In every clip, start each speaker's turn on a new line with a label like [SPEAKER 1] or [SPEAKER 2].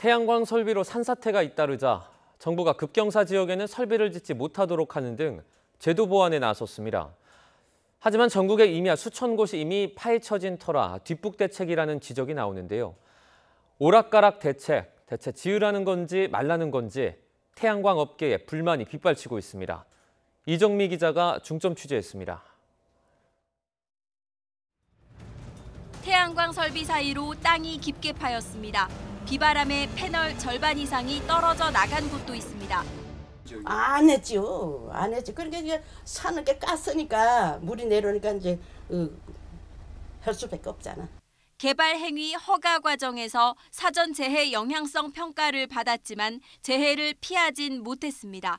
[SPEAKER 1] 태양광 설비로 산사태가 잇따르자 정부가 급경사 지역에는 설비를 짓지 못하도록 하는 등 제도 보완에 나섰습니다. 하지만 전국의 임야 수천 곳이 이미 파헤쳐진 터라 뒷북 대책이라는 지적이 나오는데요. 오락가락 대책, 대체 지으라는 건지 말라는 건지 태양광 업계에 불만이 빗발치고 있습니다. 이정미 기자가 중점 취재했습니다.
[SPEAKER 2] 태양광 설비 사이로 땅이 깊게 파였습니다. 비바람에 패널 절반 이상이 떨어져 나간 곳도 있습니다.
[SPEAKER 3] 안 했죠. 안 했지. 그러니까 이게 사는 게 깠으니까 물이 내려오니까 이제 할 수밖에 없잖아.
[SPEAKER 2] 개발 행위 허가 과정에서 사전 재해 영향성 평가를 받았지만 재해를 피하진 못했습니다.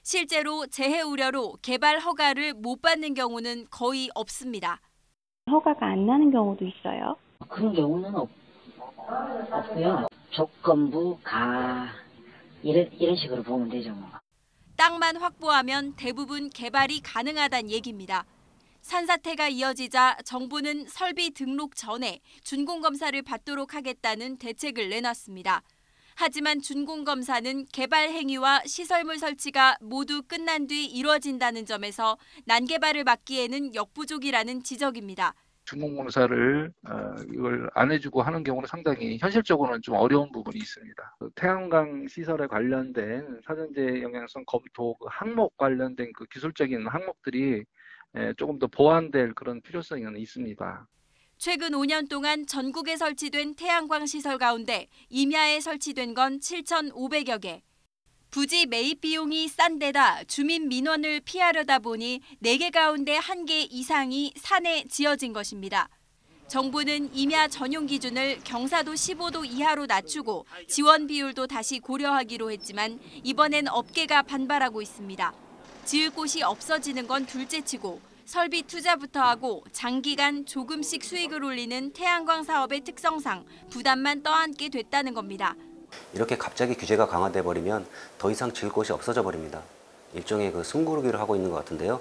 [SPEAKER 2] 실제로 재해 우려로 개발 허가를 못 받는 경우는 거의 없습니다.
[SPEAKER 4] 허가가 안 나는 경우도 있어요?
[SPEAKER 5] 그런 경우는 없고요. 조건부 이런 식으로 보면 되죠.
[SPEAKER 2] 땅만 확보하면 대부분 개발이 가능하다는 얘기입니다. 산사태가 이어지자 정부는 설비 등록 전에 준공검사를 받도록 하겠다는 대책을 내놨습니다. 하지만 준공검사는 개발 행위와 시설물 설치가 모두 끝난 뒤 이루어진다는 점에서 난개발을 막기에는 역부족이라는 지적입니다.
[SPEAKER 6] 준공검사를 이걸 안 해주고 하는 경우는 상당히 현실적으로는 좀 어려운 부분이 있습니다. 태양광 시설에 관련된 사전재해 영향성 검토 항목 관련된 그 기술적인 항목들이 조금 더 보완될 그런 필요성이 있습니다.
[SPEAKER 2] 최근 5년 동안 전국에 설치된 태양광 시설 가운데 임야에 설치된 건 7,500여 개. 부지 매입 비용이 싼 데다 주민 민원을 피하려다 보니 4개 가운데 1개 이상이 산에 지어진 것입니다. 정부는 임야 전용 기준을 경사도 15도 이하로 낮추고 지원 비율도 다시 고려하기로 했지만 이번엔 업계가 반발하고 있습니다. 지을 곳이 없어지는 건 둘째치고 설비 투자부터 하고 장기간 조금씩 수익을 올리는 태양광 사업의 특성상 부담만 떠안게 됐다는 겁니다.
[SPEAKER 7] 이렇게 갑자기 규제가 강화돼 버리면 더 이상 지을 곳이 없어져 버립니다. 일종의 숨고르기를 하고 있는 것 같은데요.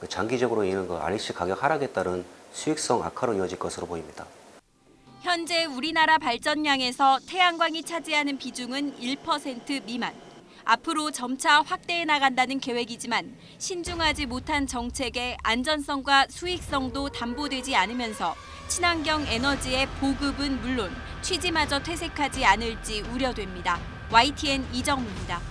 [SPEAKER 7] 장기적으로 이는 REC 가격 하락에 따른 수익성 악화로 이어질 것으로 보입니다.
[SPEAKER 2] 현재 우리나라 발전량에서 태양광이 차지하는 비중은 1% 미만. 앞으로 점차 확대해 나간다는 계획이지만 신중하지 못한 정책의 안전성과 수익성도 담보되지 않으면서 친환경 에너지의 보급은 물론 취지마저 퇴색하지 않을지 우려됩니다. YTN 이정미입니다.